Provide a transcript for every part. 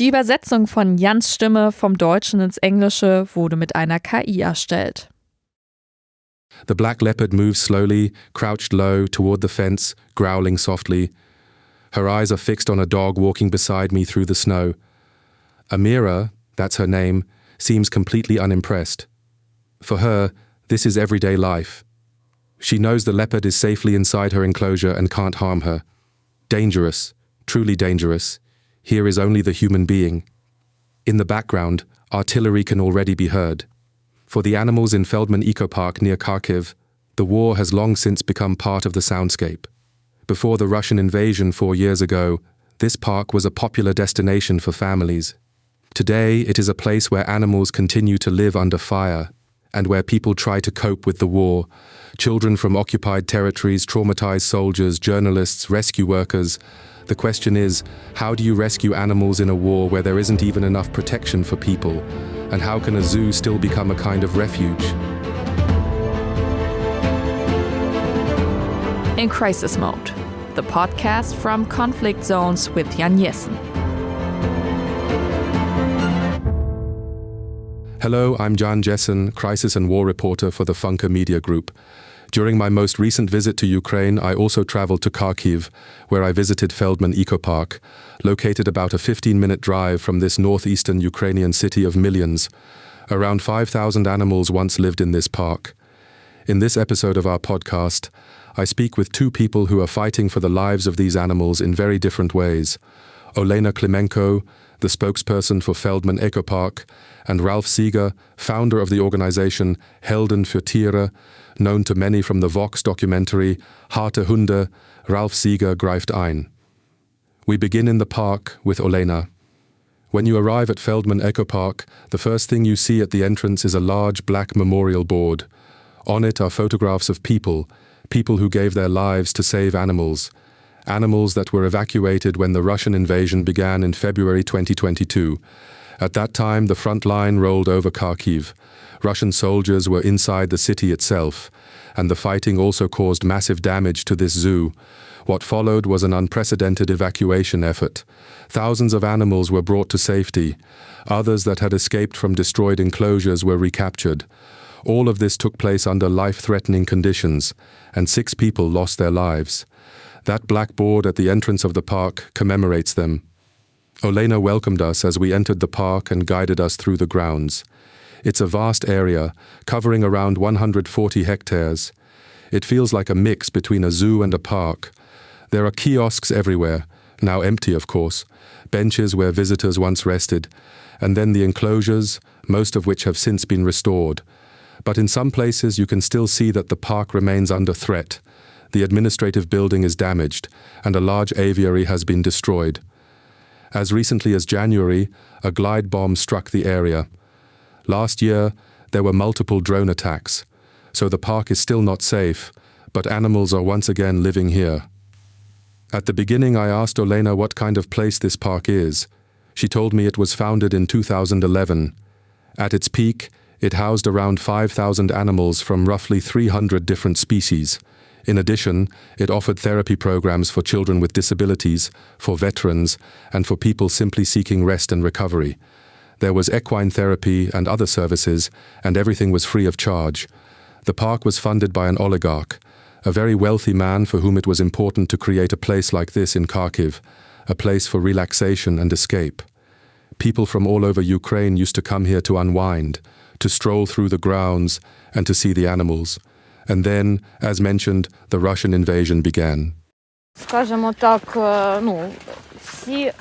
Die Übersetzung von Jans Stimme vom Deutschen ins Englische wurde mit einer KI erstellt. The black leopard moves slowly, crouched low toward the fence, growling softly. Her eyes are fixed on a dog walking beside me through the snow. Amira, that's her name, seems completely unimpressed. For her, this is everyday life. She knows the leopard is safely inside her enclosure and can't harm her. Dangerous, truly dangerous. Here is only the human being. In the background, artillery can already be heard. For the animals in Feldman Ecopark near Kharkiv, the war has long since become part of the soundscape. Before the Russian invasion 4 years ago, this park was a popular destination for families. Today, it is a place where animals continue to live under fire and where people try to cope with the war. Children from occupied territories, traumatized soldiers, journalists, rescue workers. The question is, how do you rescue animals in a war where there isn't even enough protection for people? And how can a zoo still become a kind of refuge? In Crisis Mode, the podcast from Conflict Zones with Jan Jessen. Hello, I'm Jan Jessen, crisis and war reporter for the Funke Media Group. During my most recent visit to Ukraine, I also traveled to Kharkiv, where I visited Feldman Ecopark, located about a 15-minute drive from this northeastern Ukrainian city of millions. Around 5,000 animals once lived in this park. In this episode of our podcast, I speak with two people who are fighting for the lives of these animals in very different ways. Olena Klimenko, the spokesperson for Feldman Ecopark, and Ralf Seeger, founder of the organization Helden für Tiere, known to many from the Vox documentary Harte Hunde, Ralf Seeger greift ein. We begin in the park with Olena. When you arrive at Feldman Ecopark, the first thing you see at the entrance is a large black memorial board. On it are photographs of people who gave their lives to save animals that were evacuated when the Russian invasion began in February 2022. At that time, the front line rolled over Kharkiv. Russian soldiers were inside the city itself, and the fighting also caused massive damage to this zoo. What followed was an unprecedented evacuation effort. Thousands of animals were brought to safety. Others that had escaped from destroyed enclosures were recaptured. All of this took place under life-threatening conditions, and 6 people lost their lives. That black board at the entrance of the park commemorates them. Olena welcomed us as we entered the park and guided us through the grounds. It's a vast area, covering around 140 hectares. It feels like a mix between a zoo and a park. There are kiosks everywhere, now empty of course, benches where visitors once rested, and then the enclosures, most of which have since been restored. But in some places you can still see that the park remains under threat. The administrative building is damaged, and a large aviary has been destroyed. As recently as January, a glide bomb struck the area. Last year, there were multiple drone attacks, so the park is still not safe, but animals are once again living here. At the beginning, I asked Olena what kind of place this park is. She told me it was founded in 2011. At its peak, it housed around 5,000 animals from roughly 300 different species. In addition, it offered therapy programs for children with disabilities, for veterans, and for people simply seeking rest and recovery. There was equine therapy and other services, and everything was free of charge. The park was funded by an oligarch, a very wealthy man for whom it was important to create a place like this in Kharkiv, a place for relaxation and escape. People from all over Ukraine used to come here to unwind, to stroll through the grounds, and to see the animals. And then, as mentioned, the Russian invasion began. Скажемо так, всі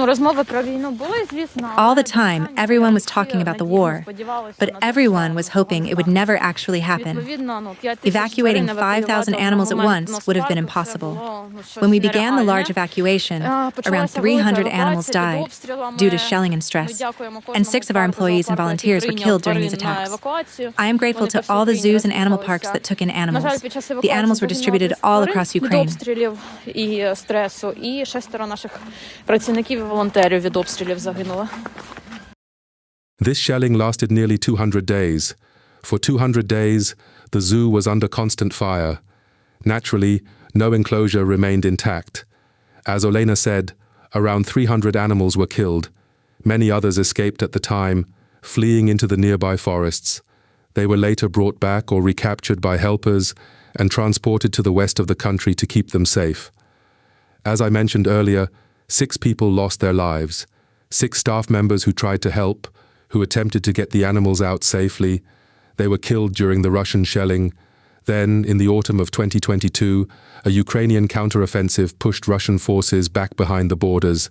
розмови про війну були, звісно. All the time, everyone was talking about the war, but everyone was hoping it would never actually happen. Evacuating 5,000 animals at once would have been impossible. When we began the large evacuation, around 300 animals died due to shelling and stress, and 6 of our employees and volunteers were killed during these attacks. I am grateful to all the zoos and animal parks that took in animals. The animals were distributed all across Ukraine. This shelling lasted nearly 200 days. For 200 days, the zoo was under constant fire. Naturally, no enclosure remained intact. As Olena said, Around 300 animals were killed. Many others escaped at the time, fleeing into the nearby forests. They were later brought back or recaptured by helpers and transported to the west of the country to keep them safe. As I mentioned earlier, 6 people lost their lives. 6 staff members who tried to help, who attempted to get the animals out safely. They were killed during the Russian shelling. Then, in the autumn of 2022, a Ukrainian counteroffensive pushed Russian forces back behind the borders.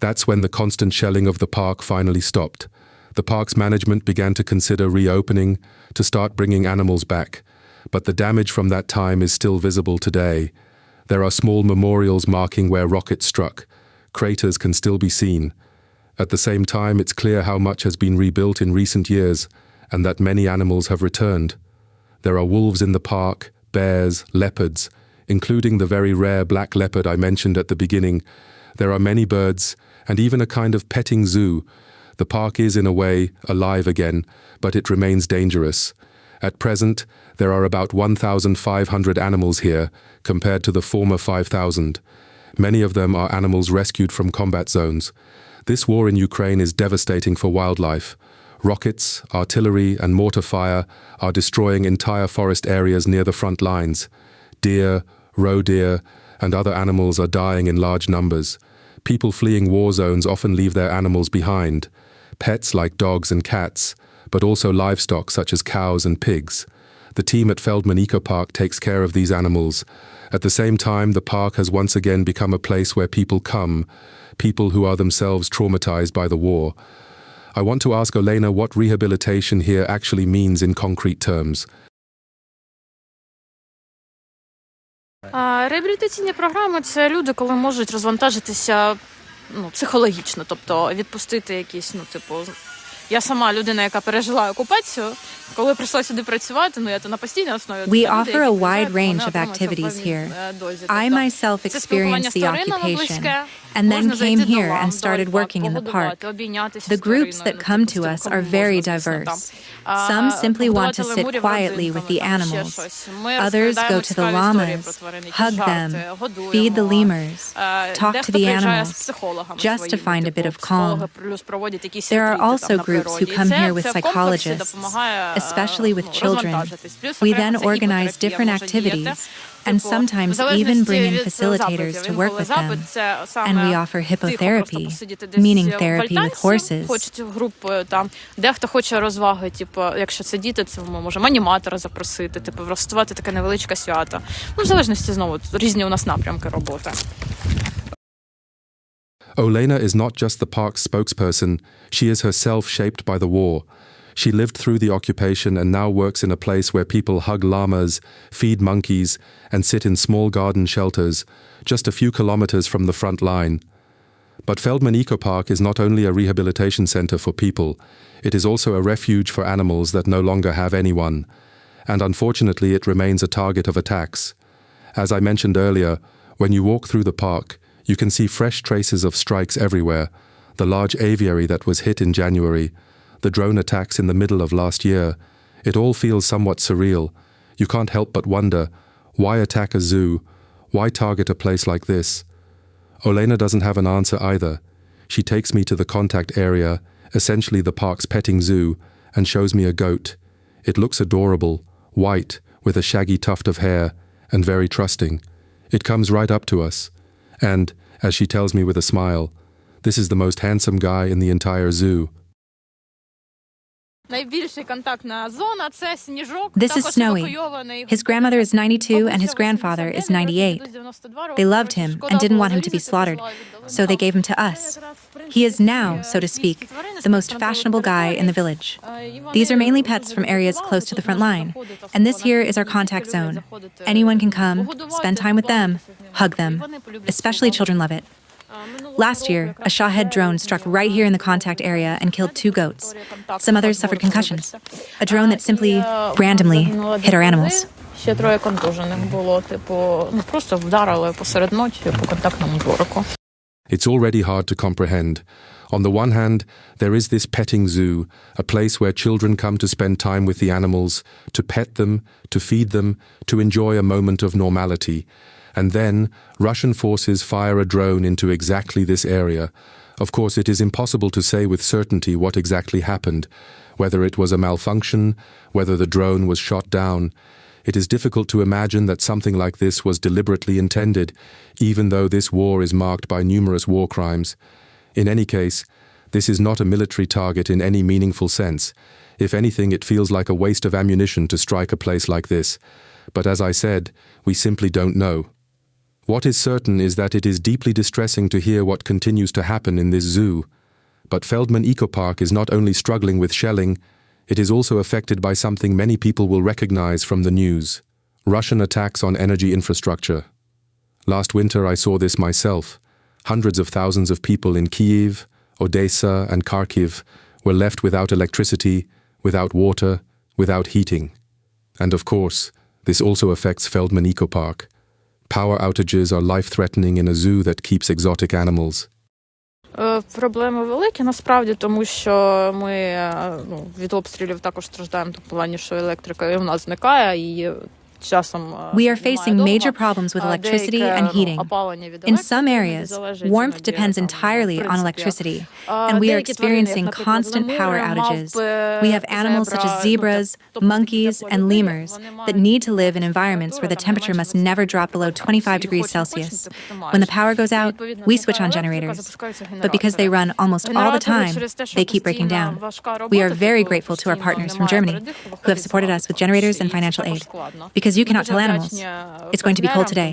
That's when the constant shelling of the park finally stopped. The park's management began to consider reopening, to start bringing animals back. But the damage from that time is still visible today. There are small memorials marking where rockets struck. Craters can still be seen. At the same time, it's clear how much has been rebuilt in recent years, and that many animals have returned. There are wolves in the park, bears, leopards, including the very rare black leopard I mentioned at the beginning. There are many birds, and even a kind of petting zoo. The park is, in a way, alive again, but it remains dangerous. At present, there are about 1,500 animals here, compared to the former 5,000. Many of them are animals rescued from combat zones. This war in Ukraine is devastating for wildlife. Rockets, artillery, and mortar fire are destroying entire forest areas near the front lines. Deer, roe deer, and other animals are dying in large numbers. People fleeing war zones often leave their animals behind. Pets like dogs and cats, but also livestock such as cows and pigs. The team at Feldman Ecopark takes care of these animals. At the same time, the park has once again become a place where people come, people who are themselves traumatized by the war. I want to ask Olena what rehabilitation here actually means in concrete terms. Реабілітаційні програми – це люди, коли можуть розвантажитися психологічно, тобто відпустити якісь, я сама людина, яка пережила окупацію, коли прийшла сюди працювати, я то на постійній основі. We offer a wide range of activities here. I myself experienced the occupation and then came here and started working in the park. The groups that come to us are very diverse. Some simply want to sit quietly with the animals. Others go to the llamas, hug them, feed the lemurs, talk to the animals, just to find a bit of calm. There are also groups who come here with psychologists, especially with children. We then organize different activities and sometimes even bring in facilitators to work with them. And we offer hippotherapy, meaning therapy with horses. Дехто хоче розваги, якщо це діти, це ми можемо аніматора запросити, влаштувати таке невеличке свято. В залежності, знову, різні у нас напрямки роботи. Olena is not just the park's spokesperson, she is herself shaped by the war. She lived through the occupation and now works in a place where people hug llamas, feed monkeys, and sit in small garden shelters, just a few kilometers from the front line. But Feldman Ecopark is not only a rehabilitation center for people, it is also a refuge for animals that no longer have anyone. And unfortunately, it remains a target of attacks. As I mentioned earlier, when you walk through the park, you can see fresh traces of strikes everywhere. The large aviary that was hit in January, the drone attacks in the middle of last year. It all feels somewhat surreal. You can't help but wonder, why attack a zoo? Why target a place like this? Olena doesn't have an answer either. She takes me to the contact area, essentially the park's petting zoo, and shows me a goat. It looks adorable, white, with a shaggy tuft of hair, and very trusting. It comes right up to us. And, as she tells me with a smile, this is the most handsome guy in the entire zoo. This is Snowy. His grandmother is 92 and his grandfather is 98. They loved him and didn't want him to be slaughtered, so they gave him to us. He is now, so to speak, the most fashionable guy in the village. These are mainly pets from areas close to the front line, and this here is our contact zone. Anyone can come, spend time with them, hug them. Especially children love it. Last year, a Shahed drone struck right here in the contact area and killed 2 goats. Some others suffered concussions. A drone that simply, randomly, hit our animals. Ще 3 контужених було, просто вдарили посеред ночі по контактному дворику. It's already hard to comprehend. On the one hand, there is this petting zoo, a place where children come to spend time with the animals, to pet them, to feed them, to enjoy a moment of normality. And then Russian forces fire a drone into exactly this area. Of course, it is impossible to say with certainty what exactly happened, whether it was a malfunction, whether the drone was shot down. It is difficult to imagine that something like this was deliberately intended, even though this war is marked by numerous war crimes. In any case, this is not a military target in any meaningful sense. If anything, it feels like a waste of ammunition to strike a place like this. But as I said, we simply don't know. What is certain is that it is deeply distressing to hear what continues to happen in this zoo. But Feldman Ecopark is not only struggling with shelling, it is also affected by something many people will recognize from the news: Russian attacks on energy infrastructure. Last winter I saw this myself. Hundreds of thousands of people in Kyiv, Odessa and Kharkiv were left without electricity, without water, without heating. And of course, this also affects Feldman Ecopark. Power outages are life-threatening in a zoo that keeps exotic animals. Проблеми великі, насправді, тому що ми від обстрілів також страждаємо в плані, що електрика в нас зникає, і we are facing major problems with electricity and heating. In some areas, warmth depends entirely on electricity, and we are experiencing constant power outages. We have animals such as zebras, monkeys, and lemurs that need to live in environments where the temperature must never drop below 25 degrees Celsius. When the power goes out, we switch on generators. But because they run almost all the time, they keep breaking down. We are very grateful to our partners from Germany, who have supported us with generators and financial aid. Because you cannot tell animals, it's going to be cold today,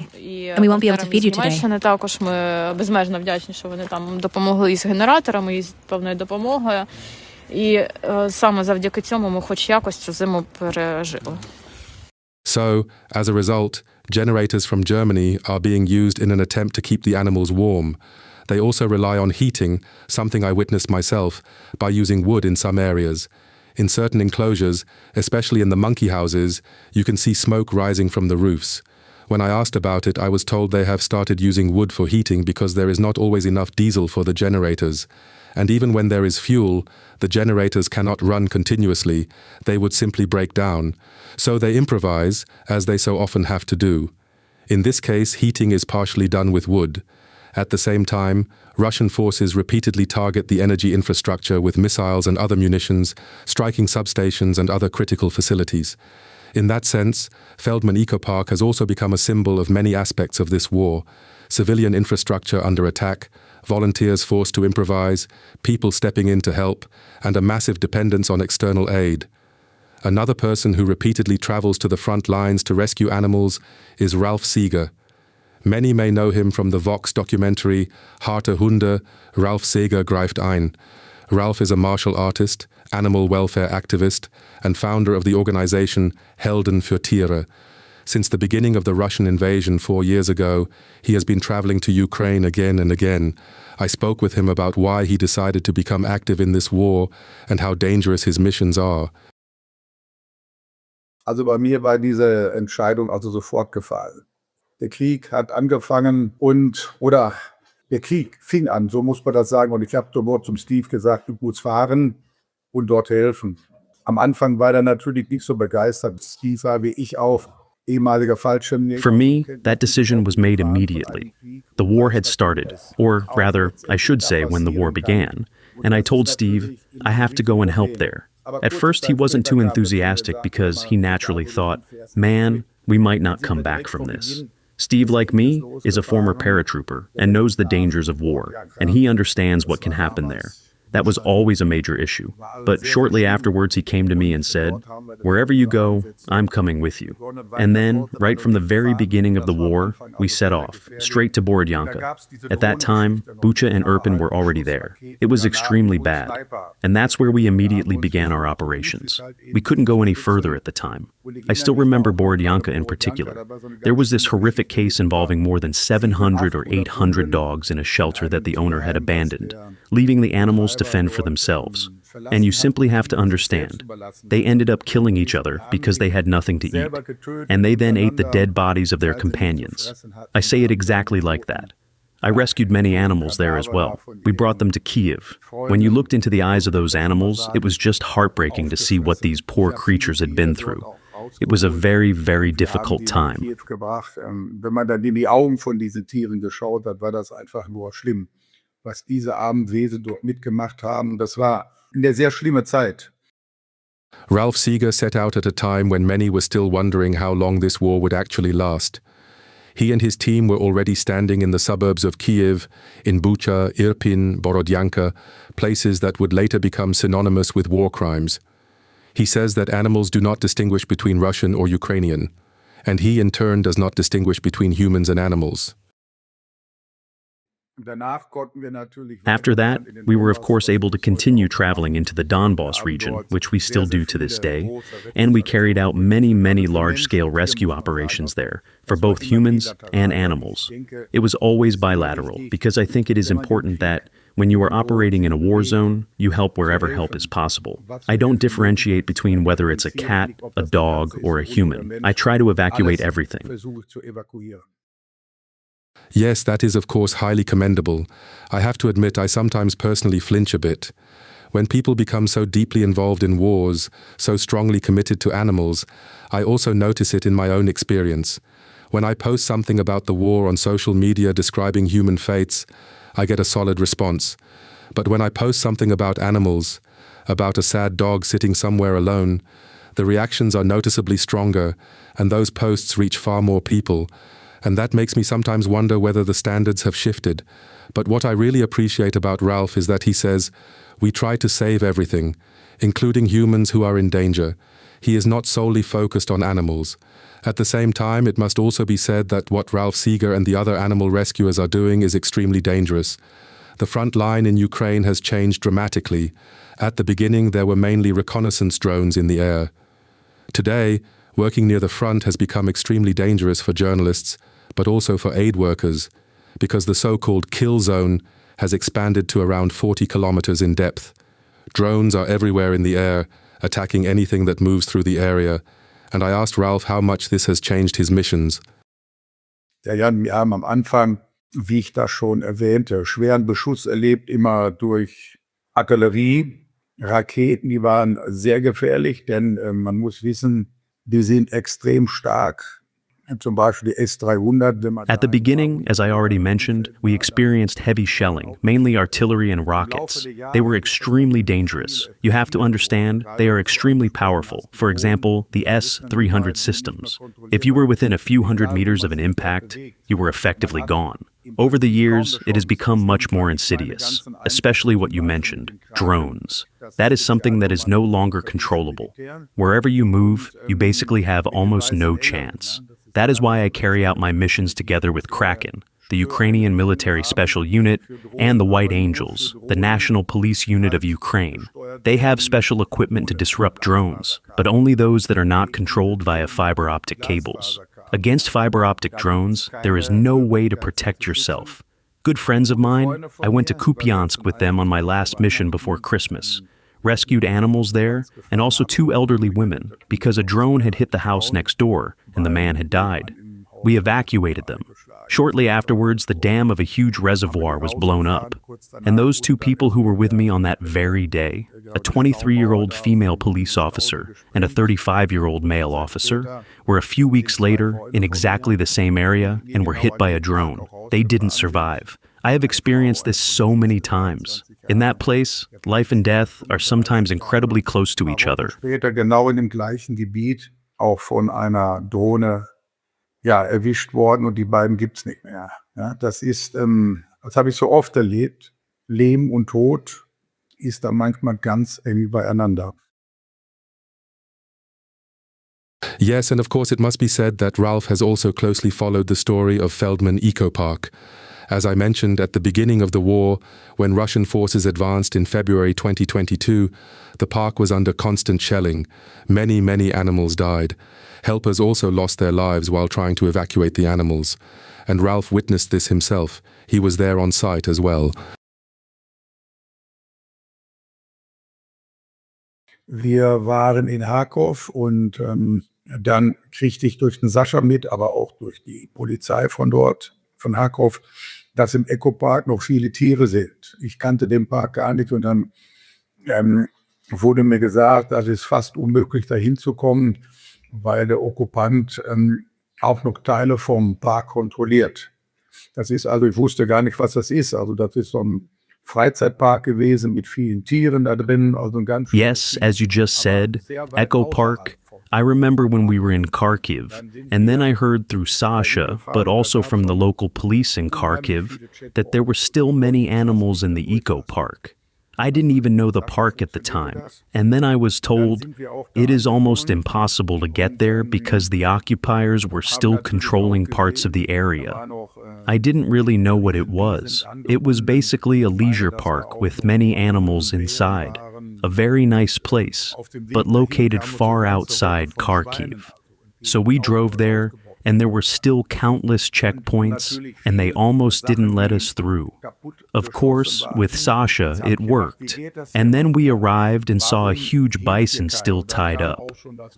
and we won't be able to feed you today. Також ми безмежно вдячні, що вони там допомогли із генераторами, із певною допомогою. І саме завдяки цьому ми хоч якось цю зиму пережили. So, as a result, generators from Germany are being used in an attempt to keep the animals warm. They also rely on heating, something I witnessed myself, by using wood in some areas. In certain enclosures, especially in the monkey houses, you can see smoke rising from the roofs. When I asked about it, I was told they have started using wood for heating because there is not always enough diesel for the generators. And even when there is fuel, the generators cannot run continuously, they would simply break down. So they improvise, as they so often have to do. In this case, heating is partially done with wood. At the same time, Russian forces repeatedly target the energy infrastructure with missiles and other munitions, striking substations and other critical facilities. In that sense, Feldman Ecopark has also become a symbol of many aspects of this war: civilian infrastructure under attack, volunteers forced to improvise, people stepping in to help, and a massive dependence on external aid. Another person who repeatedly travels to the front lines to rescue animals is Ralf Seeger. Many may know him from the Vox documentary Harte Hunde, Ralf Seeger greift ein. Ralf is a martial artist, animal welfare activist, and founder of the organization Helden für Tiere. Since the beginning of the Russian invasion 4 years ago, he has been traveling to Ukraine again and again. I spoke with him about why he decided to become active in this war and how dangerous his missions are. Also bei mir war diese Entscheidung also sofort gefallen. Der Krieg hat angefangen der Krieg fing an, so muss man das sagen. Und ich habe dort zum Steve gesagt, du musst fahren und dort helfen. Am Anfang war er natürlich nicht so begeistert. Steve war wie ich auch ehemaliger Fallschirmjäger. For me, that decision was made immediately. The war had started, or rather, I should say when the war began. And I told Steve, I have to go and help there. At first, he wasn't too enthusiastic because he naturally thought, man, we might not come back from this. Steve, like me, is a former paratrooper and knows the dangers of war, and he understands what can happen there. That was always a major issue. But shortly afterwards, he came to me and said, wherever you go, I'm coming with you. And then, right from the very beginning of the war, we set off, straight to Borodyanka. At that time, Bucha and Irpin were already there. It was extremely bad. And that's where we immediately began our operations. We couldn't go any further at the time. I still remember Borodyanka in particular. There was this horrific case involving more than 700 or 800 dogs in a shelter that the owner had abandoned, leaving the animals to fend for themselves. And you simply have to understand, they ended up killing each other because they had nothing to eat. And they then ate the dead bodies of their companions. I say it exactly like that. I rescued many animals there as well. We brought them to Kyiv. When you looked into the eyes of those animals, it was just heartbreaking to see what these poor creatures had been through. It was a very, very difficult time. Wenn man dann in die Augen von diesen Tieren geschaut hat, war das einfach nur schlimm. Was diese armen Wesen dort mitgemacht haben, das war eine sehr schlimme Zeit. Ralf Seeger set out at a time when many were still wondering how long this war would actually last. He and his team were already standing in the suburbs of Kiev, in Bucha, Irpin, Borodyanka, places that would later become synonymous with war crimes. He says that animals do not distinguish between Russian or Ukrainian, and he in turn does not distinguish between humans and animals. After that, we were of course able to continue traveling into the Donbass region, which we still do to this day, and we carried out many, many large-scale rescue operations there, for both humans and animals. It was always bilateral, because I think it is important that, when you are operating in a war zone, you help wherever help is possible. I don't differentiate between whether it's a cat, a dog, or a human. I try to evacuate everything. Yes, that is of course highly commendable. I have to admit I sometimes personally flinch a bit. When people become so deeply involved in wars, so strongly committed to animals, I also notice it in my own experience. When I post something about the war on social media describing human fates, I get a solid response. But when I post something about animals, about a sad dog sitting somewhere alone, the reactions are noticeably stronger, and those posts reach far more people. And that makes me sometimes wonder whether the standards have shifted. But what I really appreciate about Ralf is that he says, we try to save everything, including humans who are in danger. He is not solely focused on animals. At the same time, it must also be said that what Ralf Seeger and the other animal rescuers are doing is extremely dangerous. The front line in Ukraine has changed dramatically. At the beginning, there were mainly reconnaissance drones in the air. Today, working near the front has become extremely dangerous for journalists, but also for aid workers, because the so-called kill zone has expanded to around 40 kilometers in depth. Drones are everywhere in the air, attacking anything that moves through the area, and I asked Ralf how much this has changed his missions. Wir haben am Anfang, wie ich das schon erwähnte, schweren Beschuss erlebt, immer durch Artillerie, Raketen, die waren sehr gefährlich, denn man muss wissen, die sind extrem stark. Zum Beispiel die S-300. At the beginning, as I already mentioned, we experienced heavy shelling, mainly artillery and rockets. They were extremely dangerous. You have to understand, they are extremely powerful. For example, the S-300 systems. If you were within a few hundred meters of an impact, you were effectively gone. Over the years, it has become much more insidious, especially what you mentioned, drones. That is something that is no longer controllable. Wherever you move, you basically have almost no chance. That is why I carry out my missions together with Kraken, the Ukrainian military special unit, and the White Angels, the national police unit of Ukraine. They have special equipment to disrupt drones, but only those that are not controlled via fiber optic cables. Against fiber optic drones, there is no way to protect yourself. Good friends of mine, I went to Kupiansk with them on my last mission before Christmas. Rescued animals there, and also 2 elderly women, because a drone had hit the house next door, and the man had died. We evacuated them. Shortly afterwards, the dam of a huge reservoir was blown up. And those 2 people who were with me on that very day, a 23-year-old female police officer and a 35-year-old male officer, were a few weeks later in exactly the same area and were hit by a drone. They didn't survive. I have experienced this so many times. In that place, life and death are sometimes incredibly close to each other. Später genau in dem gleichen Gebiet auch von einer Drohne erwischt worden und die beiden gibt's nicht mehr. Ja, das habe ich so oft erlebt. Leben und Tod ist da manchmal ganz eng beieinander. Yes, and of course it must be said that Ralf has also closely followed the story of Feldman Ecopark. As I mentioned at the beginning of the war, when Russian forces advanced in February 2022, the park was under constant shelling. Many, many animals died. Helpers also lost their lives while trying to evacuate the animals. And Ralf witnessed this himself. He was there on site as well. Wir waren in Kharkiv und dann kriegte ich durch den Sascha mit, aber auch durch die Polizei von dort, von Kharkiv, dass im Ecopark noch viele Tiere sind. Ich kannte den Park gar nicht und dann wurde mir gesagt, das ist fast unmöglich, da hinzukommen. weil der Okkupant auch noch Teile vom Park kontrolliert. Das ist also, ich wusste gar nicht, was das ist. Also das ist so ein Freizeitpark gewesen mit vielen Tieren da drin. Also ein ganz Yes, as you just said, Echo Park. I remember when we were in Kharkiv, and then I heard through Sasha, but also from the local police in Kharkiv, that there were still many animals in the Eco Park. I didn't even know the park at the time, and then I was told it is almost impossible to get there because the occupiers were still controlling parts of the area. I didn't really know what it was. It was basically a leisure park with many animals inside. A very nice place, but located far outside Kharkiv. So we drove there, and there were still countless checkpoints, and they almost didn't let us through. Of course, with Sasha, it worked, and then we arrived and saw a huge bison still tied up.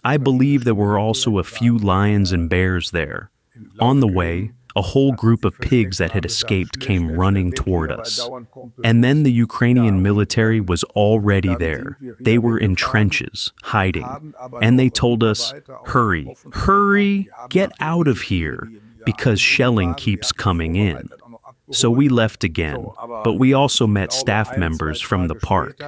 I believe there were also a few lions and bears there. On the way, a whole group of pigs that had escaped came running toward us. And then the Ukrainian military was already there. They were in trenches, hiding. And they told us, hurry, hurry, get out of here, because shelling keeps coming in. So we left again, but we also met staff members from the park.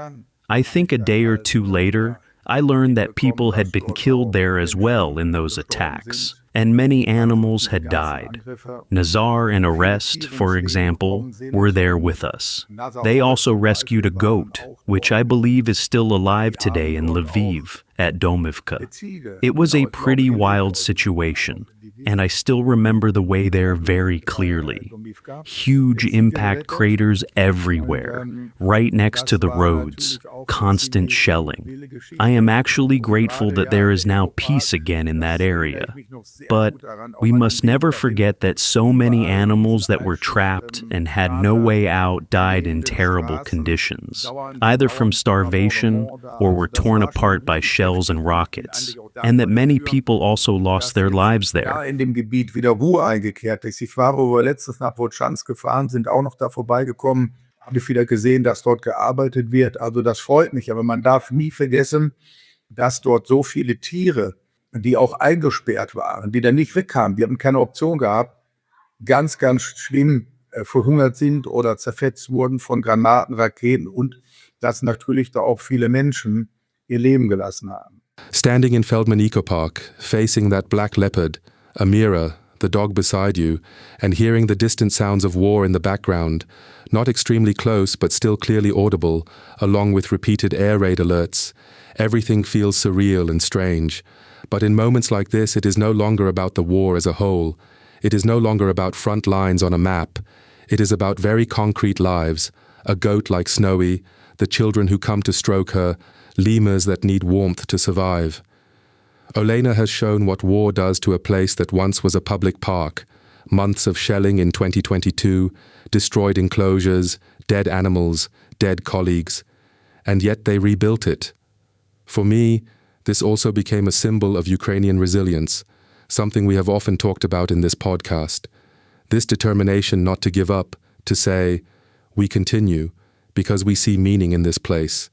I think a day or two later, I learned that people had been killed there as well in those attacks. And many animals had died. Nazar and Arrest, for example, were there with us. They also rescued a goat, which I believe is still alive today in Lviv, at Domivka. It was a pretty wild situation, and I still remember the way there very clearly. Huge impact craters everywhere, right next to the roads, constant shelling. I am actually grateful that there is now peace again in that area. But we must never forget that so many animals that were trapped and had no way out died in terrible conditions, either from starvation or were torn apart by shells and rockets, and that many people also lost their lives there. In dem Gebiet wieder Ruhe eingekehrt ist. Ich war, wo wir letztes nach Wolschansk gefahren sind, auch noch da vorbeigekommen, habe ich wieder gesehen, dass dort gearbeitet wird. Also das freut mich, aber man darf nie vergessen, dass dort so viele Tiere, die auch eingesperrt waren, die dann nicht wegkamen, die haben keine Option gehabt, ganz, ganz schlimm verhungert sind oder zerfetzt wurden von Granaten, Raketen und dass natürlich da auch viele Menschen ihr Leben gelassen haben. Standing in Feldman Ecopark, facing that black leopard, Amira, the dog beside you, and hearing the distant sounds of war in the background, not extremely close but still clearly audible, along with repeated air raid alerts, everything feels surreal and strange. But in moments like this, it is no longer about the war as a whole. It is no longer about front lines on a map. It is about very concrete lives, a goat like Snowy, the children who come to stroke her, lemurs that need warmth to survive. Olena has shown what war does to a place that once was a public park. Months of shelling in 2022, destroyed enclosures, dead animals, dead colleagues. And yet they rebuilt it. For me, this also became a symbol of Ukrainian resilience, something we have often talked about in this podcast. This determination not to give up, to say, we continue, because we see meaning in this place.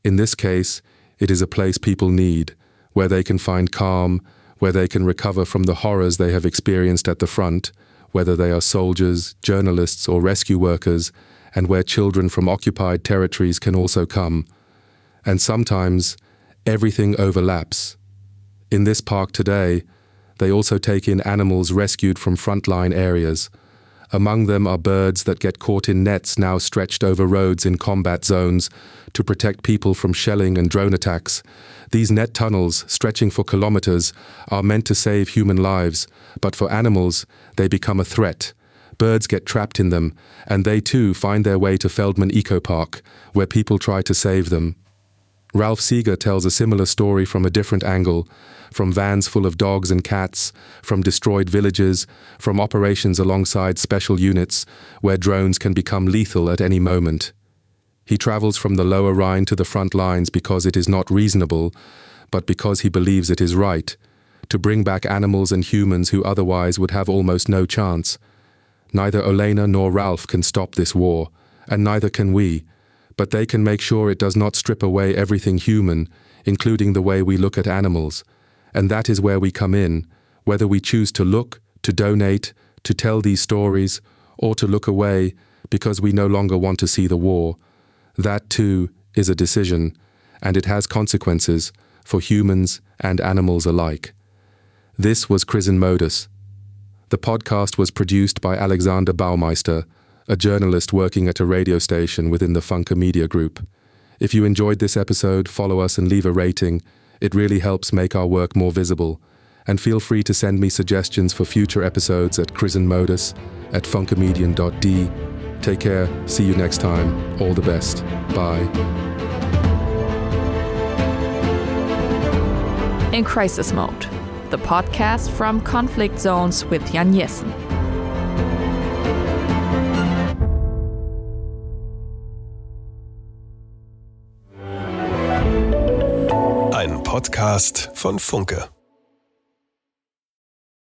In this case, it is a place people need, where they can find calm, where they can recover from the horrors they have experienced at the front, whether they are soldiers, journalists, or rescue workers, and where children from occupied territories can also come. And sometimes, everything overlaps. In this park today, they also take in animals rescued from frontline areas. Among them are birds that get caught in nets now stretched over roads in combat zones to protect people from shelling and drone attacks. These net tunnels, stretching for kilometers, are meant to save human lives, but for animals, they become a threat. Birds get trapped in them, and they too find their way to Feldman Ecopark, where people try to save them. Ralf Seeger tells a similar story from a different angle, from vans full of dogs and cats, from destroyed villages, from operations alongside special units, where drones can become lethal at any moment. He travels from the lower Rhine to the front lines because it is not reasonable, but because he believes it is right, to bring back animals and humans who otherwise would have almost no chance. Neither Olena nor Ralf can stop this war, and neither can we, but they can make sure it does not strip away everything human, including the way we look at animals. And that is where we come in, whether we choose to look, to donate, to tell these stories, or to look away because we no longer want to see the war. That too is a decision, and it has consequences for humans and animals alike. This was Krisenmodus. The podcast was produced by Alexander Baumeister, a journalist working at a radio station within the Funke Media Group. If you enjoyed this episode, follow us and leave a rating. It really helps make our work more visible. And feel free to send me suggestions for future episodes at krisenmodus@funkemedian.de. Take care, see you next time, all the best, bye. In Crisis Mode, the podcast from Conflict Zones with Jan Jessen. Ein Podcast von Funke.